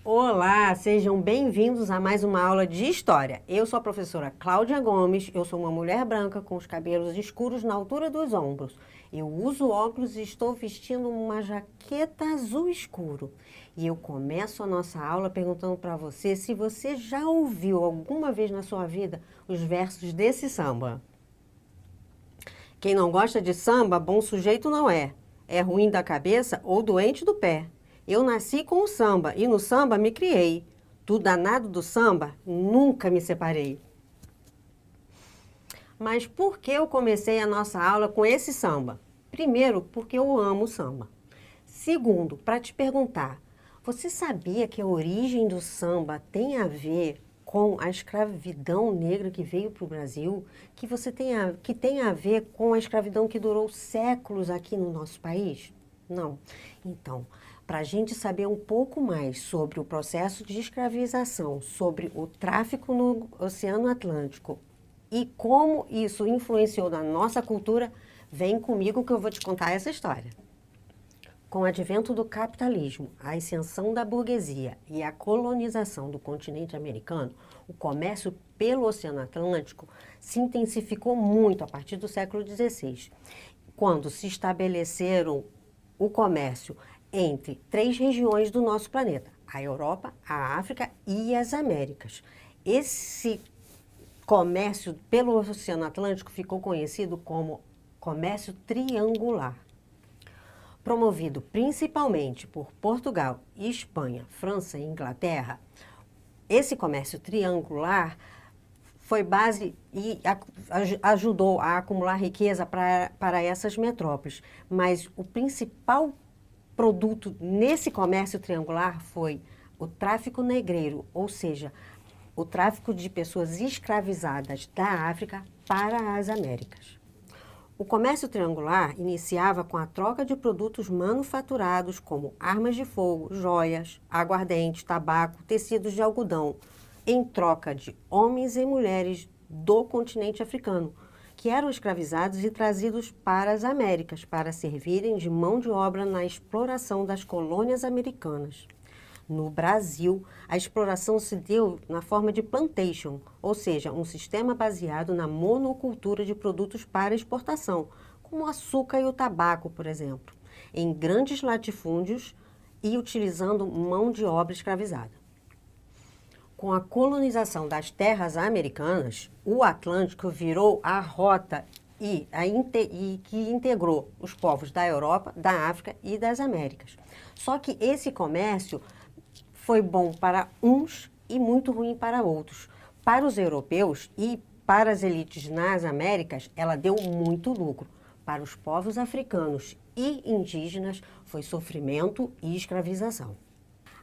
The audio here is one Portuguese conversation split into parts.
Olá, sejam bem-vindos a mais uma aula de História. Eu sou a professora Cláudia Gomes, eu sou uma mulher branca com os cabelos escuros na altura dos ombros. Eu uso óculos e estou vestindo uma jaqueta azul escuro. E eu começo a nossa aula perguntando para você se você já ouviu alguma vez na sua vida os versos desse samba. Quem não gosta de samba, bom sujeito não é. É ruim da cabeça ou doente do pé. Eu nasci com o samba e no samba me criei. Do danado do samba, nunca me separei. Mas por que eu comecei a nossa aula com esse samba? Primeiro, porque eu amo samba. Segundo, para te perguntar, você sabia que a origem do samba tem a ver com a escravidão negra que veio para o Brasil, que tem a ver com a escravidão que durou séculos aqui no nosso país? Não. Então, para a gente saber um pouco mais sobre o processo de escravização, sobre o tráfico no Oceano Atlântico e como isso influenciou na nossa cultura, vem comigo que eu vou te contar essa história. Com o advento do capitalismo, a ascensão da burguesia e a colonização do continente americano, o comércio pelo Oceano Atlântico se intensificou muito a partir do século XVI, quando se estabeleceram o comércio entre três regiões do nosso planeta, a Europa, a África e as Américas. Esse comércio pelo Oceano Atlântico ficou conhecido como comércio triangular. Promovido principalmente por Portugal, Espanha, França e Inglaterra, esse comércio triangular foi base e ajudou a acumular riqueza para essas metrópoles. Mas o principal produto nesse comércio triangular foi o tráfico negreiro, ou seja, o tráfico de pessoas escravizadas da África para as Américas. O comércio triangular iniciava com a troca de produtos manufaturados como armas de fogo, joias, aguardente, tabaco, tecidos de algodão, em troca de homens e mulheres do continente africano, que eram escravizados e trazidos para as Américas para servirem de mão de obra na exploração das colônias americanas. No Brasil, a exploração se deu na forma de plantation, ou seja, um sistema baseado na monocultura de produtos para exportação, como o açúcar e o tabaco, por exemplo, em grandes latifúndios e utilizando mão de obra escravizada. Com a colonização das terras americanas, o Atlântico virou a rota que integrou os povos da Europa, da África e das Américas. Só que esse comércio foi bom para uns e muito ruim para outros. Para os europeus e para as elites nas Américas, ela deu muito lucro. Para os povos africanos e indígenas, foi sofrimento e escravização.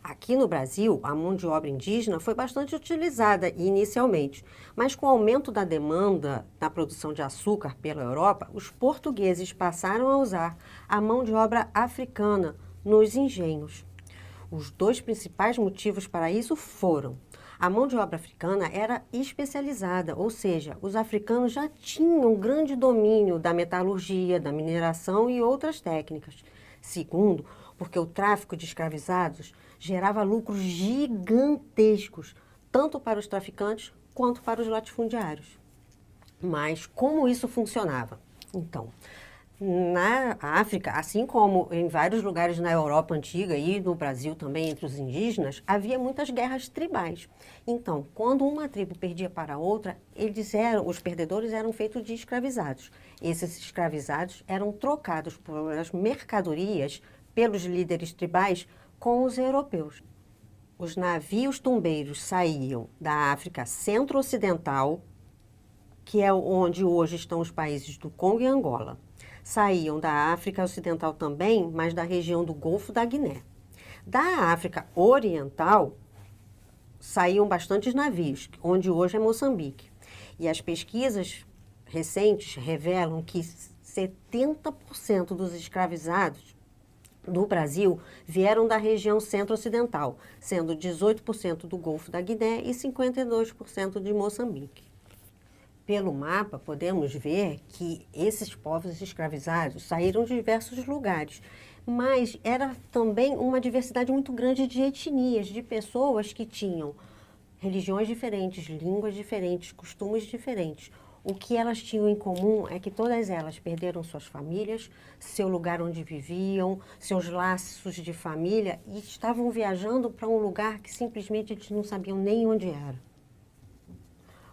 Aqui no Brasil, a mão de obra indígena foi bastante utilizada inicialmente, mas com o aumento da demanda na produção de açúcar pela Europa, os portugueses passaram a usar a mão de obra africana nos engenhos. Os dois principais motivos para isso foram: a mão de obra africana era especializada, ou seja, os africanos já tinham grande domínio da metalurgia, da mineração e outras técnicas. Segundo, porque o tráfico de escravizados gerava lucros gigantescos, tanto para os traficantes quanto para os latifundiários. Mas como isso funcionava? Então, na África, assim como em vários lugares na Europa antiga e no Brasil também entre os indígenas, havia muitas guerras tribais. Então, quando uma tribo perdia para outra, os perdedores eram feitos de escravizados. Esses escravizados eram trocados por as mercadorias pelos líderes tribais com os europeus. Os navios tumbeiros saíam da África centro-ocidental, que é onde hoje estão os países do Congo e Angola. Saíam da África Ocidental também, mas da região do Golfo da Guiné. Da África Oriental, saíam bastantes navios, onde hoje é Moçambique. E as pesquisas recentes revelam que 70% dos escravizados do Brasil vieram da região centro-ocidental, sendo 18% do Golfo da Guiné e 52% de Moçambique. Pelo mapa, podemos ver que esses povos escravizados saíram de diversos lugares, Mas era também uma diversidade muito grande de etnias, de pessoas que tinham religiões diferentes, línguas diferentes, costumes diferentes. O que elas tinham em comum é que todas elas perderam suas famílias, seu lugar onde viviam, seus laços de família e estavam viajando para um lugar que simplesmente eles não sabiam nem onde era.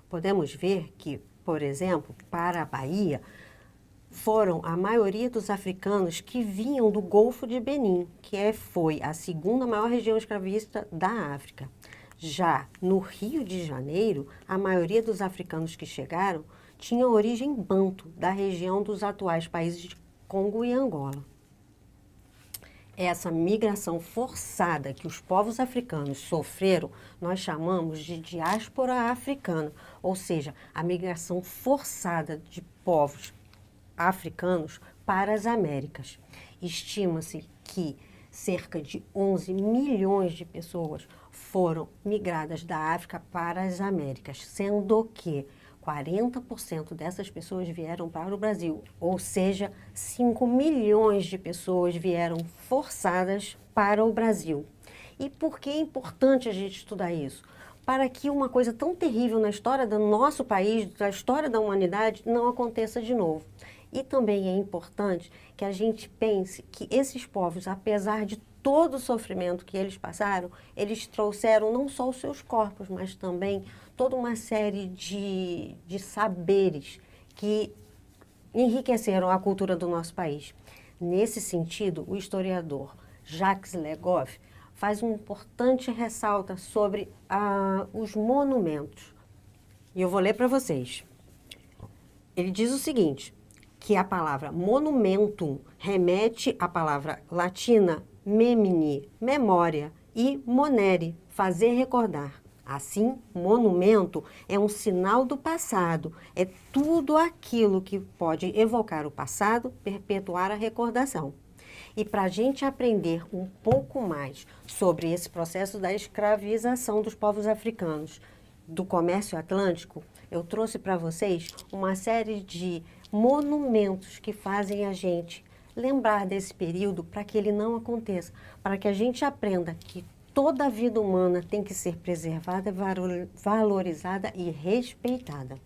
Podemos ver que, por exemplo, para a Bahia, foram a maioria dos africanos que vinham do Golfo de Benin, foi a segunda maior região escravista da África. Já no Rio de Janeiro, a maioria dos africanos que chegaram tinha origem banto, da região dos atuais países de Congo e Angola. Essa migração forçada que os povos africanos sofreram, nós chamamos de diáspora africana, ou seja, a migração forçada de povos africanos para as Américas. Estima-se que cerca de 11 milhões de pessoas foram migradas da África para as Américas, sendo que 40% dessas pessoas vieram para o Brasil, ou seja, 5 milhões de pessoas vieram forçadas para o Brasil. E por que é importante a gente estudar isso? Para que uma coisa tão terrível na história do nosso país, da história da humanidade, não aconteça de novo. E também é importante que a gente pense que esses povos, apesar de todo o sofrimento que eles passaram, eles trouxeram não só os seus corpos, mas também toda uma série de saberes que enriqueceram a cultura do nosso país. Nesse sentido, o historiador Jacques Le Goff faz uma importante ressalta sobre os monumentos. E eu vou ler para vocês. Ele diz o seguinte, que a palavra monumentum remete à palavra latina memini, memória, e monere, fazer recordar. Assim, monumento é um sinal do passado, é tudo aquilo que pode evocar o passado, perpetuar a recordação. E para a gente aprender um pouco mais sobre esse processo da escravização dos povos africanos, do comércio atlântico, eu trouxe para vocês uma série de monumentos que fazem a gente lembrar desse período para que ele não aconteça, para que a gente aprenda que toda a vida humana tem que ser preservada, valorizada e respeitada.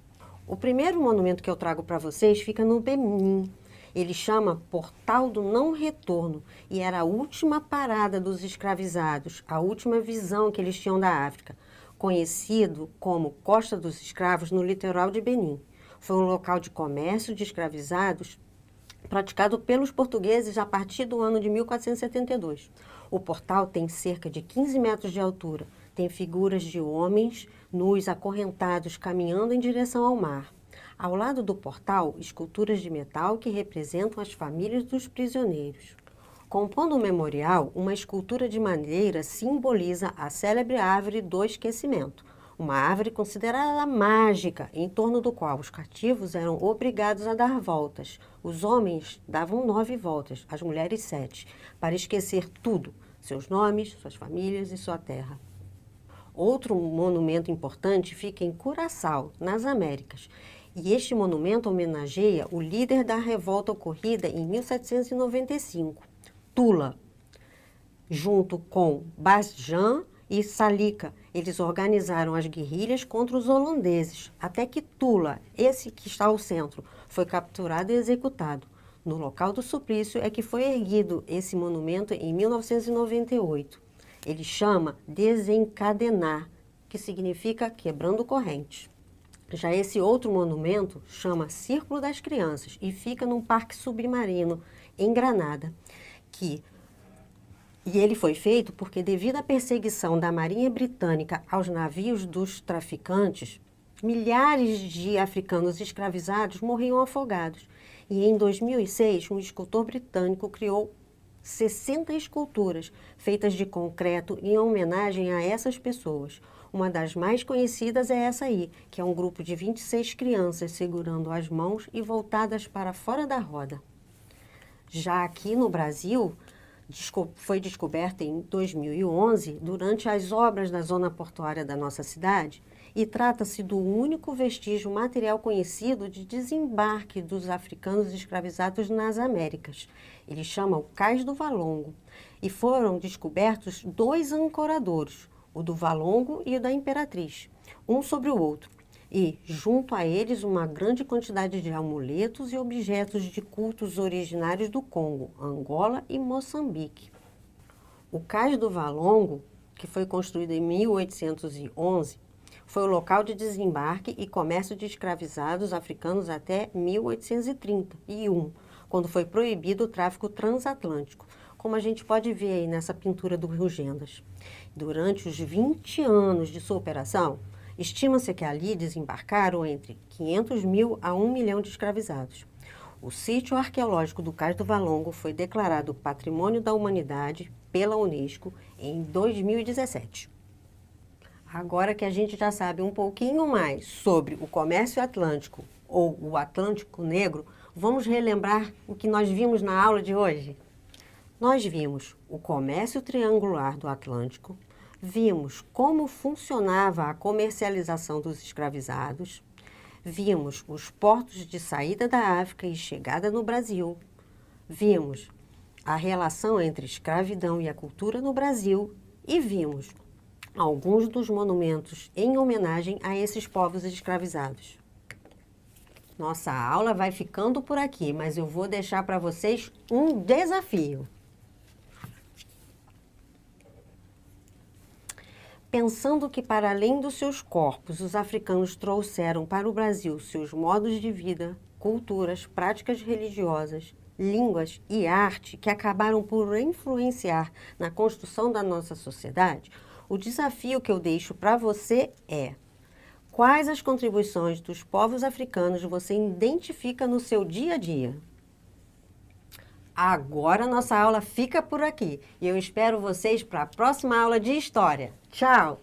O primeiro monumento que eu trago para vocês fica no Benin. Ele chama Portal do Não Retorno e era a última parada dos escravizados, a última visão que eles tinham da África, conhecido como Costa dos Escravos no litoral de Benin. Foi um local de comércio de escravizados praticado pelos portugueses a partir do ano de 1472. O portal tem cerca de 15 metros de altura, tem figuras de homens nus acorrentados caminhando em direção ao mar. Ao lado do portal, esculturas de metal que representam as famílias dos prisioneiros. Compondo o memorial, uma escultura de madeira simboliza a célebre árvore do esquecimento, uma árvore considerada mágica, em torno do qual os cativos eram obrigados a dar voltas. Os homens davam 9 voltas, as mulheres 7, para esquecer tudo, seus nomes, suas famílias e sua terra. Outro monumento importante fica em Curaçao, nas Américas, e este monumento homenageia o líder da revolta ocorrida em 1795, Tula, junto com Basjan e Salika. Eles organizaram as guerrilhas contra os holandeses, até que Tula, esse que está ao centro, foi capturado e executado. No local do suplício é que foi erguido esse monumento em 1998. Ele chama Desencadenar, que significa quebrando correntes. Já esse outro monumento chama Círculo das Crianças e fica num parque submarino em Granada, E ele foi feito porque, devido à perseguição da Marinha Britânica aos navios dos traficantes, milhares de africanos escravizados morriam afogados. E em 2006, um escultor britânico criou 60 esculturas feitas de concreto em homenagem a essas pessoas. Uma das mais conhecidas é essa aí, que é um grupo de 26 crianças segurando as mãos e voltadas para fora da roda. Já aqui no Brasil, foi descoberta em 2011 durante as obras da zona portuária da nossa cidade e trata-se do único vestígio material conhecido de desembarque dos africanos escravizados nas Américas. Ele chama o Cais do Valongo e foram descobertos 2 ancoradouros, o do Valongo e o da Imperatriz, um sobre o outro. E, junto a eles, uma grande quantidade de amuletos e objetos de cultos originários do Congo, Angola e Moçambique. O Cais do Valongo, que foi construído em 1811, foi o local de desembarque e comércio de escravizados africanos até 1831, quando foi proibido o tráfico transatlântico, como a gente pode ver aí nessa pintura do Rio Gendas. Durante os 20 anos de sua operação, estima-se que ali desembarcaram entre 500 mil a 1 milhão de escravizados. O sítio arqueológico do Cais do Valongo foi declarado Patrimônio da Humanidade pela Unesco em 2017. Agora que a gente já sabe um pouquinho mais sobre o comércio atlântico ou o Atlântico Negro, vamos relembrar o que nós vimos na aula de hoje? Nós vimos o comércio triangular do Atlântico, vimos como funcionava a comercialização dos escravizados, vimos os portos de saída da África e chegada no Brasil, vimos a relação entre escravidão e a cultura no Brasil e vimos alguns dos monumentos em homenagem a esses povos escravizados. Nossa aula vai ficando por aqui, mas eu vou deixar para vocês um desafio. Pensando que, para além dos seus corpos, os africanos trouxeram para o Brasil seus modos de vida, culturas, práticas religiosas, línguas e arte que acabaram por influenciar na construção da nossa sociedade, o desafio que eu deixo para você é: quais as contribuições dos povos africanos você identifica no seu dia a dia? Agora nossa aula fica por aqui e eu espero vocês para a próxima aula de História. Tchau!